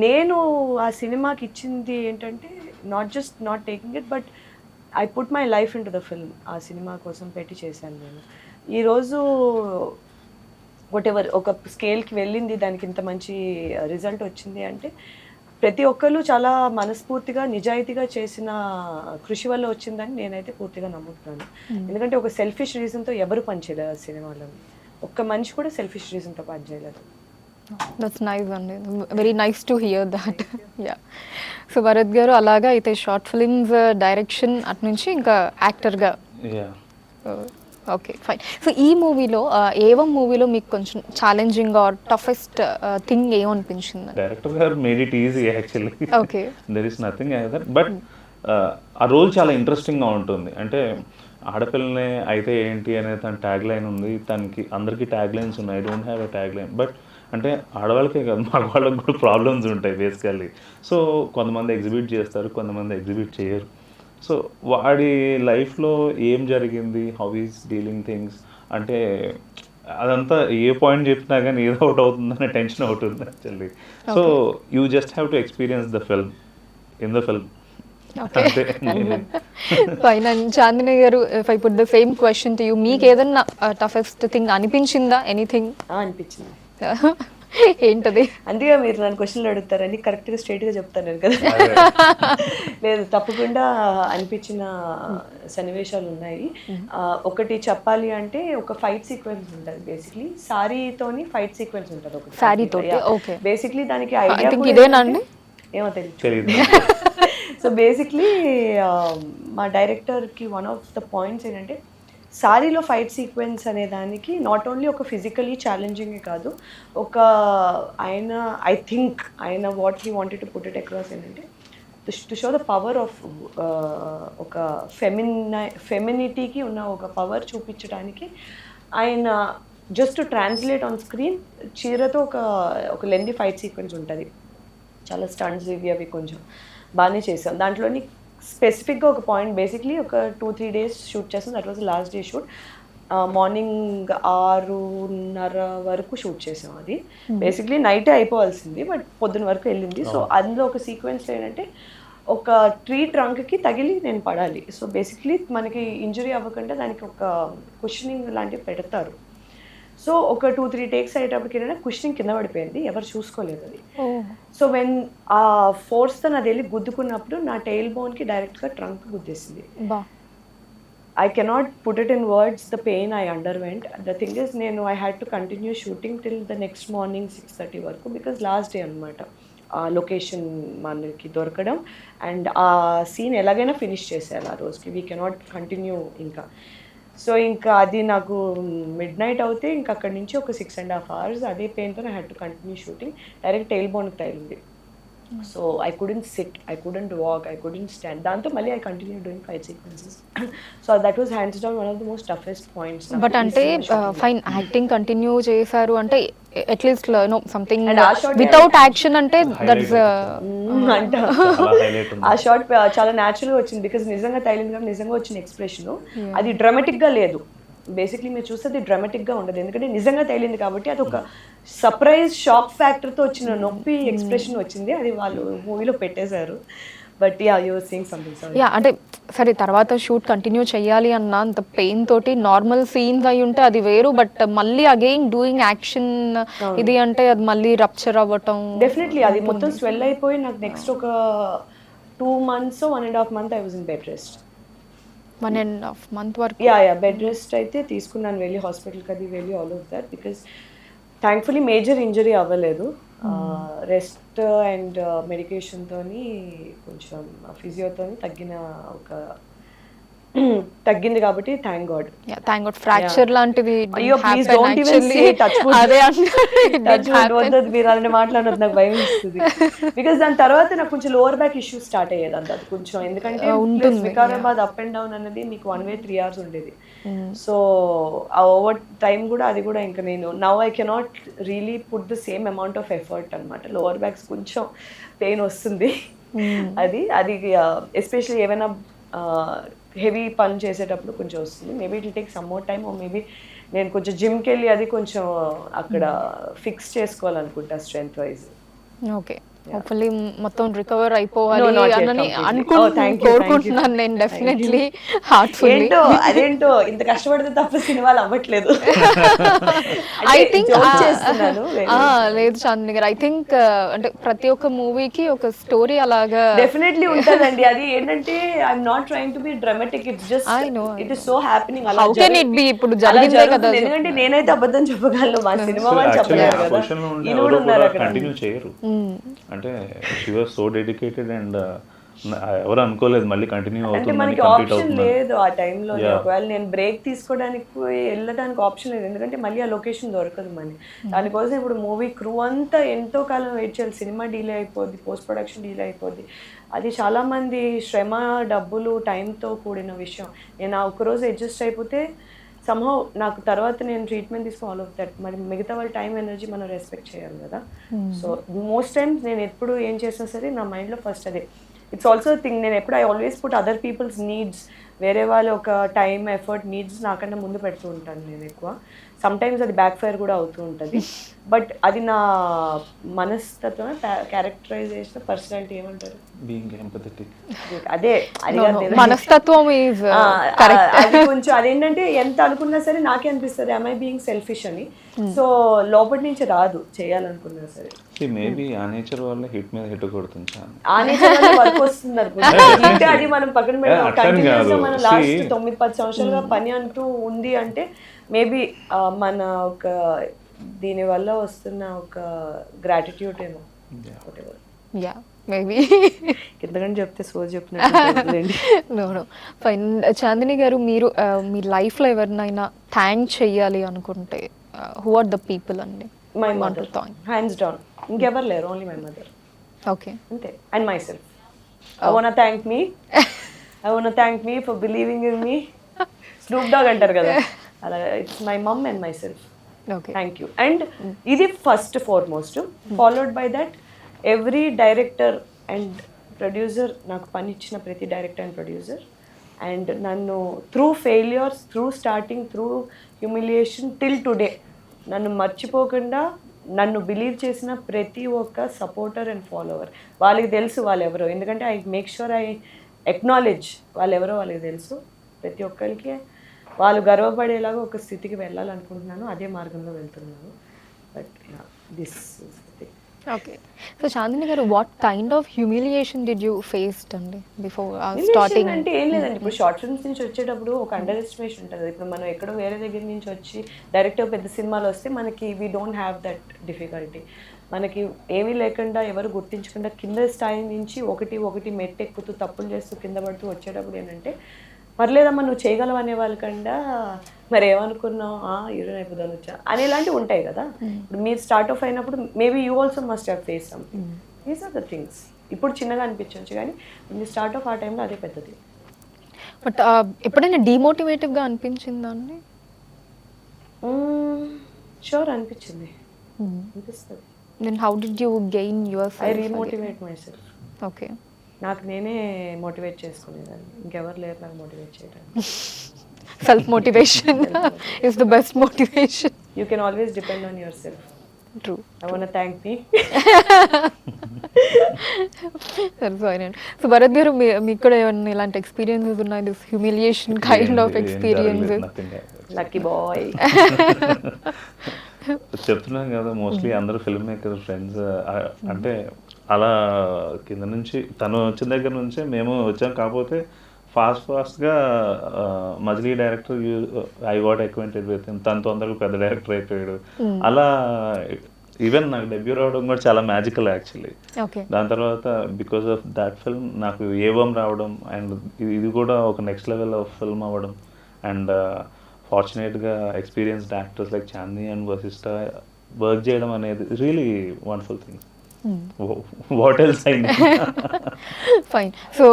నేను ఆ సినిమాకి ఇచ్చింది ఏంటంటే not taking it, but I put my life in to the film. ఆ సినిమా కోసం పెట్టి చేశాను నేను. ఈరోజు వాట్ ఎవర్ ఒక స్కేల్కి వెళ్ళింది, దానికి ఇంత మంచి రిజల్ట్ వచ్చింది అంటే ప్రతి ఒక్కరు చాలా మనస్ఫూర్తిగా నిజాయితీగా చేసిన కృషి వల్ల వచ్చిందని నేనైతే పూర్తిగా నమ్ముతున్నాను. ఎందుకంటే ఒక సెల్ఫిష్ రీజన్తో ఎవరు పనిచేయలేరు ఆ సినిమాలో, ఒక్క మనిషి కూడా సెల్ఫిష్ రీజన్తో పనిచేయలేరు. దట్స్ నైస్ అండి, very nice to hear that. Yeah, so Bharat గారు అలాగా అయితే షార్ట్ ఫిల్మ్స్ డైరెక్షన్ అటు నుంచి ఇంకా యాక్టర్గా. Okay fine. సో ఈ మూవీలో ఏవం మూవీలో మీకు కొంచెం ఛాలెంజింగ్ ఆర్ టఫెస్ట్ థింగ్ ఏమనిపించింది? డైరెక్టర్ గారు made it easy actually. Okay, there is nothing other, but ఆ రోల్ చాలా ఇంట్రెస్టింగ్గా ఉంటుంది. అంటే ఆడపిల్లనే అయితే ఏంటి అనే తన ట్యాగ్ లైన్ ఉంది, తనకి అందరికీ ట్యాగ్ లైన్స్ ఉన్నాయి. I don't have a tag line, but అంటే ఆడవాళ్ళకే కాదు మగవాళ్ళకి కూడా ప్రాబ్లమ్స్ ఉంటాయి బేసికల్లీ. సో కొంతమంది ఎగ్జిబిట్ చేస్తారు, కొంతమంది ఎగ్జిబిట్ చేయరు. సో వాడి లైఫ్లో ఏం జరిగింది, హౌ ఈస్ డీలింగ్ థింగ్స్ అంటే అదంతా ఏ పాయింట్ చెప్పినా కానీ ఏదో ఒకటి అవుతుందనే టెన్షన్ ఒకటి ఉంది actually. So you just have to experience the film in the film. Fine. Chandini garu, if I put the same question to you, మీకు ఏదన్నా టఫెస్ట్ థింగ్ అనిపించిందా? ఎనీథింగ్ అనిపించింది. ఏంటది? అందుకే మీరు నన్ను క్వశ్చన్లు అడుగుతారని కరెక్ట్గా స్ట్రైట్గా చెప్తాను నేను కదా. లేదు, తప్పకుండా అనిపించిన సన్నివేశాలు ఉన్నాయి. ఒకటి చెప్పాలి అంటే ఒక ఫైట్ సీక్వెన్స్ ఉంటుంది. బేసిక్లీ సారీతోని ఫైట్ సీక్వెన్స్ ఉంటుంది ఒక సారీతో. బేసిక్లీ దానికి ఐడియా ఇదేనండి ఏమో తెలియదు. సో బేసిక్లీ మా డైరెక్టర్కి వన్ ఆఫ్ ద పాయింట్స్ ఏంటంటే సారీలో ఫైట్ సీక్వెన్స్ అనే దానికి నాట్ ఓన్లీ ఒక ఫిజికలీ ఛాలెంజింగే కాదు, ఒక ఐ థింక్ ఆయన what he wanted to put it across ఏంటంటే to show the power of ఒక ఫెమినిటీకి ఉన్న ఒక పవర్ చూపించడానికి ఆయన just to translate on screen చీరతో ఒక లెందీ ఫైట్ సీక్వెన్స్ ఉంటుంది. చాలా స్టంట్స్ ఇవి అవి కొంచెం బాగానే చేసాం. దాంట్లోని స్పెసిఫిక్గా ఒక పాయింట్ బేసిక్లీ ఒక 2-3 days షూట్ చేస్తాం. That was last day shoot. Morning 6:30 వరకు షూట్ చేసాం. అది బేసిక్లీ నైటే అయిపోవాల్సింది, బట్ పొద్దున వరకు వెళ్ళింది. సో అందులో ఒక సీక్వెన్స్ ఏంటంటే ఒక ట్రీ ట్రంక్కి తగిలి నేను పడాలి. సో బేసిక్లీ మనకి ఇంజరీ అవ్వకుండా దానికి ఒక కుషనింగ్ లాంటివి పెడతారు. సో ఒక 2-3 takes అయ్యేటప్పటికి ఏంటంటే కుషనింగ్ కింద పడిపోయింది, ఎవరు చూసుకోలేదు అది. సో వెన్ ఆ ఫోర్స్తో నాది వెళ్ళి గుద్దుకున్నప్పుడు నా టెయిల్ బోన్కి డైరెక్ట్గా trunk గుద్దేసింది. I cannot put it in words the pain I underwent. The thing is, I had to continue shooting till the next morning 6:30 వరకు, because last day అనమాట ఆ లొకేషన్ మనకి దొరకడం అండ్ ఆ సీన్ ఎలాగైనా ఫినిష్ చేసేయాలి ఆ రోజుకి. వీ కెనాట్ కంటిన్యూ ఇంకా. సో ఇంకా అది నాకు మిడ్ నైట్ అవుతే ఇంకా అక్కడి నుంచి ఒక 6.5 hours అదే పెయిన్తో I had to continue shooting. Direct tail బోన్కి తగిలింది. So I couldn't sit, I couldn't walk, I couldn't stand. దాంతో మళ్ళీ I continue doing fight sequences. So that was hands down one of the most toughest points. But అంటే ఫైన్ యాక్టింగ్ కంటిన్యూ చేశారు అంటే at least no something without action అంటే దట్స్ అంట ఆ షార్ట్ చాలా న్యాచురల్గా వచ్చింది. బికాస్ నిజంగా తగిలింది కాబట్టి నిజంగా వచ్చిన ఎక్స్ప్రెషన్ అది డ్రామాటిక్గా లేదు. బేసిక్లీ మీరు చూస్తే అది డ్రామాటిక్గా ఉండదు, ఎందుకంటే నిజంగా తగిలింది కాబట్టి అది ఒక సర్ప్రైజ్ షాక్ ఫ్యాక్టర్తో వచ్చిన నొప్పి ఎక్స్ప్రెషన్ వచ్చింది. అది వాళ్ళు మూవీలో పెట్టేశారు. But yeah you are seeing something. Sorry yeah అంటే సరే తర్వాత షూట్ కంటిన్యూ చేయాలి అన్న అంత పెయిన్ తోటి నార్మల్ సీన్స్ అయి ఉంటే అది వేరు, బట్ మళ్ళీ అగైన్ డూయింగ్ యాక్షన్ ఇది అంటే అది మళ్ళీ రప్చర్ అవ్వటం. డెఫినెట్లీ అది మొత్తం స్వెల్ అయిపోయి నాకు నెక్స్ట్ ఒక 2 months 1.5 months I was in bed rest. 1.5 month వరకు యా బెడ్ రెస్ట్ అయితే తీసుకున్నాను, వెళ్ళి హాస్పిటల్కి అది వెళ్ళి all of that. Because thankfully major injury అవ్వలేదు. రెస్ట్ అండ్ మెడికేషన్తో కొంచెం ఫిజియోతో తగ్గింది కాబట్టి థ్యాంక్ గాడ్. ఫ్రాక్చర్ లాంటిది అయ్యో please don't even say touch wood. అదే వద్దదు, మీరు అలాంటి మాట్లాడొద్దు, నాకు భయం ఇస్తుంది. బికాస్ దాని తర్వాత నాకు కొంచెం లోవర్ బ్యాక్ ఇష్యూ స్టార్ట్ అయ్యేది అంత అది కొంచెం, ఎందుకంటే వికారాబాద్ అప్ అండ్ డౌన్ అనేది మీకు 1 way 3 hours ఉండేది. సో ఆ ఓవర్ టైం కూడా అది కూడా ఇంకా నేను now I cannot really put the same amount of effort అనమాట. లోవర్ బ్యాక్స్ కొంచెం పెయిన్ వస్తుంది. అది ఎస్పెషల్లీ ఏమైనా హెవీ పని చేసేటప్పుడు కొంచెం వస్తుంది. Maybe it will take some more time, maybe నేను కొంచెం జిమ్కి వెళ్ళి అది కొంచెం అక్కడ ఫిక్స్ చేసుకోవాలనుకుంటా స్ట్రెంత్ వైజ్. ఓకే, హోప్ఫుల్లీ మొత్తం రికవర్ అయిపోవాలి అని కోరుకుంటున్నాను నేను. Definitely heartfully. అదేంటో ఇంత కష్టపడితే తప్ప సినిమాలు అవ్వట్లేదు. ఐ థింక్ లేదు చాందిని గారు, ఐ థింక్ అంటే ప్రతి ఒక్క మూవీకి ఒక స్టోరీ అలాగా డెఫినెట్లీ ఉంటదండి. అది ఏంటంటే I'm not trying to be dramatic, it's just it is so happening. How can it be? ఇప్పుడు జరిగిందే కదా. ఎందుకంటే నేనైతే అబద్ధం చెప్పగలను, మా సినిమా వాళ్ళు చెప్పలేరు కదా. ఇది కూడా ఉన్నారు అక్కడ. అంటే she was so dedicated and ఎవరు అనుకోలేదు మళ్ళీ కంటిన్యూ అవుతుంది. అంటే మనకి ఆప్షన్ లేదు ఆ టైంలో. ఒకవేళ నేను బ్రేక్ తీసుకోవడానికి వెళ్ళడానికి ఆప్షన్ లేదు, ఎందుకంటే మళ్ళీ ఆ లొకేషన్ దొరకదు మళ్ళీ. దానికోసం ఇప్పుడు మూవీ క్రూ అంతా ఎంతో కాలం వెయిట్ చేయాలి. సినిమా డీలే అయిపోద్ది, పోస్ట్ ప్రొడక్షన్ డీలే అయిపోద్ది. అది చాలామంది శ్రమ, డబ్బులు, టైంతో కూడిన విషయం. నేను ఆ ఒక్కరోజు అడ్జస్ట్ అయిపోతే సమ్హౌ నాకు తర్వాత నేను ట్రీట్మెంట్ తీసుకో ఆల్ ఆఫ్ దట్. మరి మిగతా వాళ్ళ టైం, ఎనర్జీ మనం రెస్పెక్ట్ చేయాలి కదా. సో మోస్ట్ టైమ్స్ నేను ఎప్పుడు ఏం చేసినా సరే నా మైండ్లో ఫస్ట్ అదే. ఇట్స్ ఆల్సో థింగ్, నేను ఎప్పుడు I always put other people's needs, వేరే వాళ్ళ ఒక టైం, ఎఫర్ట్, నీడ్స్ నాకన్నా ముందు పెడుతూ ఉంటాను నేను ఎక్కువ. సమ్ టైమ్స్ అది బ్యాక్ ఫైర్ కూడా అవుతూ ఉంటుంది. బట్ అది నా మనస్తత్వం, క్యారెక్టరైజేషన్, పర్సనాలిటీ ఏమంటారు, అదే మనస్తత్వం. అది కొంచెం అదేంటంటే ఎంత అనుకున్నా సరే నాకే అనిపిస్తుంది ఐ బీయింగ్ సెల్ఫిష్ అని. సో లోపటి నుంచి రాదు చేయాలనుకున్నా సరే. మేబీ ఆ నేచర్ వల్ల హిట్ మీద హిట్ కొడుతుంది. ఆ నేచర్ వల్ల వర్క్ వస్తుంది అనుకుంటే అది మనం పక్కన పెడతాం. కంటిన్యూస్ గా మనం లాస్ట్ 9-10 సంవత్సరాలుగా పని అంటూ ఉంది అంటే మేబీ మన ఒక దీని వల్ల వస్తున్న ఒక గ్రాటిట్యూడ్ ఏమో. యా మేబీ ఎంతకంటే చెప్తే సో చెప్పినట్టు. ఫైన్. చాందిని గారు, మీరు మీ లైఫ్లో ఎవరినైనా థ్యాంక్ చెయ్యాలి అనుకుంటే హూ ఆర్ ద పీపుల్ అండి? My mother, hands down. ఇంకెవరు లేరు, ఓన్లీ మై మదర్. ఓకే, అంతే. And my self. I want thank me, I want thank me for believing in me. Snoop dog అంటారు కదా, అలా it's my mom and my self. Thank you. And ఇది first foremost, followed by that every director and producer, నాకు పని ఇచ్చిన ప్రతి డైరెక్టర్ అండ్ ప్రొడ్యూసర్, అండ్ నన్ను through failures, through starting, through humiliation till today నన్ను మర్చిపోకుండా నన్ను బిలీవ్ చేసిన ప్రతి ఒక్క సపోర్టర్ అండ్ ఫాలోవర్, వాళ్ళకి తెలుసు వాళ్ళు ఎవరో. ఎందుకంటే I make sure I acknowledge వాళ్ళు ఎవరో వాళ్ళకి తెలుసు. ప్రతి ఒక్కరికి వాళ్ళు గర్వపడేలాగా ఒక స్థితికి వెళ్ళాలనుకుంటున్నాను, అదే మార్గంలో వెళ్తున్నాను. But this is the thing. Okay. So Chandini garu, what kind of humiliation did you faced అండి బిఫోర్ స్టార్టింగ్? అంటే ఏం లేదండి, ఇప్పుడు షార్ట్ ఫిల్మ్స్ నుంచి వచ్చేటప్పుడు ఒక అండర్ ఎస్టిమేషన్ ఉంటుంది. ఇప్పుడు మనం ఎక్కడో వేరే దగ్గర నుంచి వచ్చి డైరెక్ట్గా పెద్ద సినిమాలు వస్తే మనకి we don't have that difficulty. మనకి ఏమీ లేకుండా, ఎవరు గుర్తించకుండా కింద స్థాయి నుంచి ఒకటి మెట్టు ఎక్కుతూ తప్పులు చేస్తూ కింద పడుతూ వచ్చేటప్పుడు ఏంటంటే పర్లేదమ్మా నువ్వు చేయగలవు అనే వాళ్ళకన్నా మరి ఏమనుకున్నావు హీరోయిన్ అయిపోదాను వచ్చా అనేలాంటివి ఉంటాయి కదా. ఇప్పుడు మీరు స్టార్ట్ ఆఫ్ అయినప్పుడు maybe you also must have face something. These are the things. ఇప్పుడు చిన్నగా అనిపించవచ్చు కానీ మీరు స్టార్ట్ ఆఫ్ ఆ టైంలో అదే పెద్దది. బట్ ఎప్పుడైనా డిమోటివేటివ్గా అనిపించిందా అండి? షూర్ అనిపించింది, అనిపిస్తుంది. Then how did you gain your I remotivate my self. Okay, నాకు నేనే మోటివేట్ చేసుకునేదాన్ని, ఇంకెవరు లేరు నాకు మోటివేట్ చేయడానికి. Self motivation is the best motivation. You can always depend on your self. True. I want to thank me. So Bharat garu, మీకు కూడా ఏమన్నా ఇలాంటి ఎక్స్పీరియన్సెస్ ఉన్నాయి, this humiliation kind of experience? Lucky boy. చెప్తున్నాం కదా, మోస్ట్లీ అందరూ ఫిల్మ్ మేకర్ ఫ్రెండ్స్. అంటే అలా కింద నుంచి తను వచ్చిన దగ్గర నుంచే మేము వచ్చాం. కాకపోతే ఫాస్ట్గా Majili director I got acquainted with him. తను తొందరగా పెద్ద డైరెక్టర్ అయిపోయాడు. అలా ఈవెన్ నాకు డెబ్యూ రావడం కూడా చాలా మ్యాజికల్ యాక్చువల్లీ. దాని తర్వాత బికాస్ ఆఫ్ దాట్ ఫిల్మ్ నాకు ఏవం రావడం అండ్ ఇది కూడా ఒక నెక్స్ట్ లెవెల్ ఆఫ్ ఫిల్మ్ అవ్వడం. అండ్ ఫార్చునేట్గా experienced actors like Chandini and Vasishta work చేయడం అనేది really wonderful thing. What else I need. Fine. So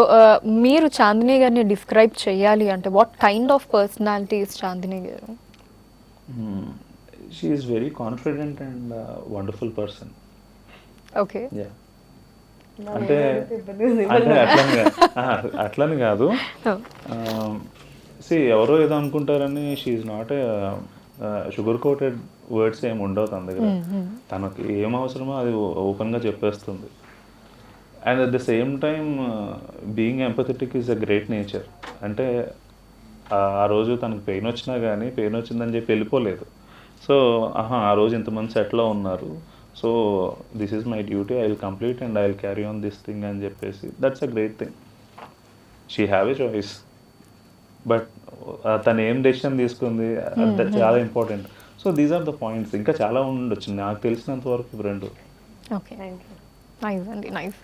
మీరు చాందిని గారిని డిస్క్రైబ్ చేయాలి అంటే what kind of personality is Chandini garu? She is very confident and wonderful person. Okay. అంటే అట్లని కాదు, ఎవరో ఏదో అనుకుంటారని she is not a sugar coated words ఏమి ఉండవు తన దగ్గర. తనకి ఏం అవసరమో అది ఓపెన్గా చెప్పేస్తుంది. And at the same time being empathetic is a great nature. అంటే ఆ రోజు తనకు పెయిన్ వచ్చినా కానీ పెయిన్ వచ్చిందని చెప్పి వెళ్ళిపోలేదు. సో ఆ రోజు ఇంతమంది సెట్లో ఉన్నారు, so this is my duty, I will complete and I will carry on this thing అని చెప్పేసి that's a great thing. She have a choice, but తను ఏం డెసిషన్ తీసుకుంది అది చాలా important. So these are the points. ఇంకా చాలా ఉండొచ్చు నాకు తెలిసినంత వరకు రెండు. ఓకే, నైస్ అండి, నైస్.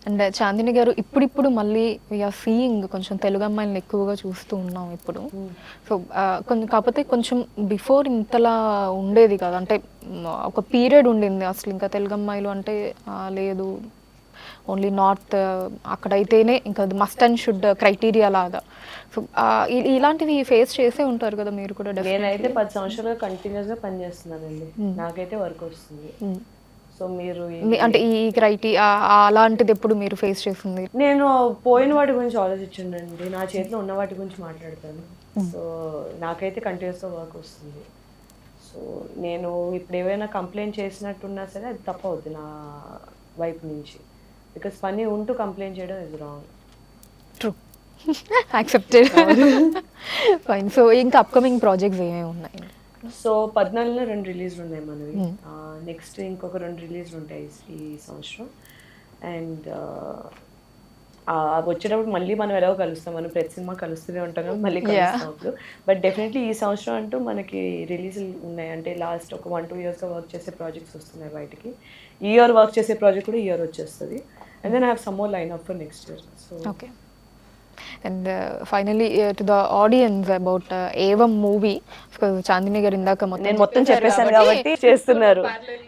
అండ్ చాందిని గారు, ఇప్పుడిప్పుడు మళ్ళీ వీఆర్ సీయింగ్ కొంచెం తెలుగు అమ్మాయిలను ఎక్కువగా చూస్తూ ఉన్నాం ఇప్పుడు. సో కొంచెం కాకపోతే కొంచెం బిఫోర్ ఇంతలా ఉండేది కదా, అంటే ఒక పీరియడ్ ఉండింది అసలు ఇంకా తెలుగు అమ్మాయిలు అంటే లేదు, ఓన్లీ నార్త్ అక్కడైతేనే ఇంకా అది మస్ట్ అండ్ షుడ్ క్రైటీరియా లాగా. సో ఇలాంటివి ఫేస్ చేసే ఉంటారు కదా మీరు కూడా? నేనైతే 10 సంవత్సరాలుగా కంటిన్యూస్గా పనిచేస్తున్నానండి, నాకైతే వర్క్ వస్తుంది. సో మీరు అంటే ఈ క్రైటీరియా అలాంటిది ఎప్పుడు మీరు ఫేస్ చేసింది? నేను పోయిన వాటి గురించి ఆలోచించండి, నా చేతిలో ఉన్న వాటి గురించి మాట్లాడతాను. సో నాకైతే కంటిన్యూస్గా వర్క్ వస్తుంది. సో నేను ఇప్పుడు ఏవైనా కంప్లైంట్ చేసినట్టున్నా సరే అది తప్పు అవుతుంది నా వైపు నుంచి. బికాస్ పని ఉంటూ కంప్లైంట్ చేయడం is wrong. True, accepted. Fine. So ఇంకా అప్కమింగ్ ప్రాజెక్ట్స్ ఏమేమి ఉన్నాయి? సో 14లో 2 రిలీజ్లు ఉన్నాయి మనవి. నెక్స్ట్ ఇంకొక 2 రిలీజ్లు ఉంటాయి ఈ సంవత్సరం. అండ్ వచ్చేటప్పుడు మళ్ళీ మనం ఎలాగో కలుస్తాం, మనం ప్రతి సినిమా కలుస్తూనే ఉంటాం కదా, మళ్ళీ కలుస్తాం అప్పుడు. బట్ డెఫినెట్లీ ఈ సంవత్సరం అంటూ మనకి రిలీజ్లు ఉన్నాయి. అంటే లాస్ట్ ఒక 1-2 ఇయర్స్గా వర్క్ చేసే ప్రాజెక్ట్స్ వస్తున్నాయి బయటికి. ఈ ఇయర్ వర్క్ చేసే ప్రాజెక్ట్ కూడా ఈ ఇయర్ వచ్చేస్తుంది. And then I have some more line up for next year. So okay. And finally to the audience about Yevam movie, Chandini garu ఇందాక నేను మొత్తం చెప్పేసాను కాబట్టి చేస్తున్నారు.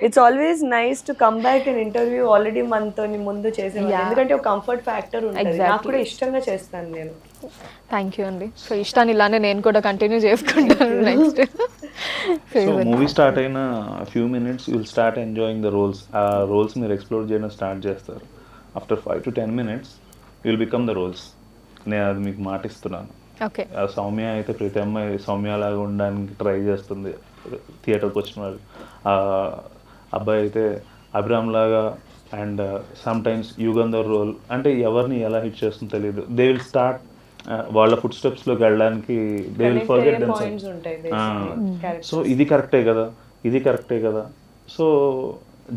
It's always nice to come back and interview already మనతో ముందు చేసేవాళ్ళు, ఎందుకంటే ఒక కంఫర్ట్ ఫ్యాక్టర్ ఉంటుంది. నాకు కూడా ఇష్టంగా చేస్తాను నేను. థ్యాంక్ యూ అండి. సో ఇష్టాన్ని ఇలానే నేను కూడా కంటిన్యూ చేసుకుంటాను నెక్స్ట్. సో మూవీ స్టార్ట్ అయిన few minutes you will start enjoying the roles. ఆ రోల్స్ మీరు ఎక్స్ప్లోర్ చేయడం స్టార్ట్ చేస్తారు. After 5 to 10 minutes you will become the roles. నేను అది మీకు మాటిస్తున్నాను. ఓకే. సౌమ్య అయితే ప్రతి అమ్మాయి సౌమ్యలాగా ఉండడానికి ట్రై చేస్తుంది థియేటర్కి వచ్చిన వాళ్ళు. అబ్బాయి అయితే అభిరామ్ లాగా and sometimes Yugandhar role, అంటే ఎవరిని ఎలా హిట్ చేస్తుందో తెలియదు. దే విల్ స్టార్ట్ వాళ్ళ ఫుట్ స్టెప్స్లోకి వెళ్ళడానికి they will forget themselves. So ఇది కరెక్టే కదా, ఇది కరెక్టే కదా. సో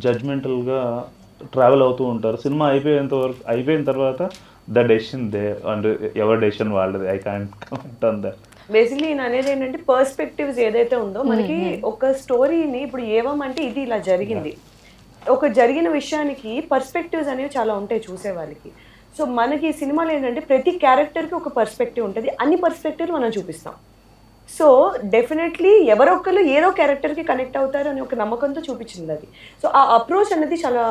జడ్జ్మెంటల్గా ట్రావెల్ అవుతూ ఉంటారు. సినిమా అయిపోయిన తర్వాత ద డెసిషన్ దే, అంటే ఎవరి డెసిషన్ వాళ్ళది. I can't comment on that. Basically నేను అనేది ఏంటంటే పర్స్పెక్టివ్స్ ఏదైతే ఉందో మనకి ఒక స్టోరీని ఇప్పుడు ఏమంటే ఇది ఇలా జరిగింది, ఒక జరిగిన విషయానికి పర్స్పెక్టివ్స్ అనేవి చాలా ఉంటాయి చూసే వాళ్ళకి. సో మనకి ఈ సినిమాలో ఏంటంటే ప్రతి క్యారెక్టర్కి ఒక పర్స్పెక్టివ్ ఉంటుంది, అన్ని పర్స్పెక్టివ్ మనం చూపిస్తాం. సో డెఫినెట్లీ ఎవరొక్కరు ఏదో క్యారెక్టర్కి కనెక్ట్ అవుతారు అని ఒక నమ్మకంతో చూపించింది అది. సో ఆ అప్రోచ్ అనేది చాలా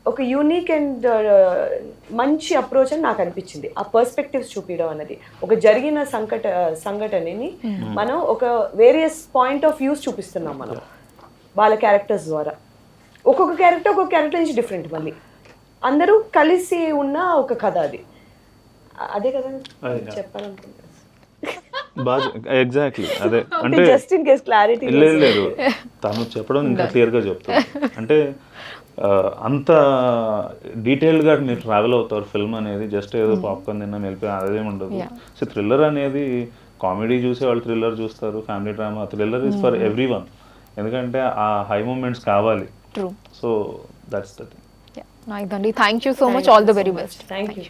ఒక యూనిక్ అండ్ మంచి అప్రోచ్ అని నాకు అనిపించింది. ఆ పర్స్పెక్టివ్స్ చూపించడం అన్నది ఒక జరిగిన సంఘటనని మనం ఒక వేరియస్ పాయింట్ ఆఫ్ వ్యూస్ చూపిస్తున్నాం మనం వాళ్ళ క్యారెక్టర్స్ ద్వారా. ఒక్కొక్క క్యారెక్టర్ నుంచి డిఫరెంట్, మళ్ళీ అందరూ కలిసి ఉన్న ఒక కథ అది. అదే కదా చెప్పాలనుకుంటున్నాను. బాగా ఎగ్జాక్ట్లీ అదే. అంటే జస్ట్ ఇన్ కేస్ క్లారిటీ లేదు తను చెప్పడం ఇంకా క్లియర్గా చెప్తాను. అంటే అంత డీటెయిల్గా మీరు ట్రావెల్ అవుతారు. ఫిల్మ్ అనేది జస్ట్ ఏదో పాప్కార్న్ తిన్నా వెళ్ళిపోయి అదేమి ఉండదు. సో థ్రిల్లర్ అనేది కామెడీ చూసే వాళ్ళు థ్రిల్లర్ చూస్తారు, family drama. Thriller is for everyone, ఎందుకంటే ఆ హై మూమెంట్స్ కావాలి. So that's the thing. Nice అండి, thank you so much, all the very best. Thank you.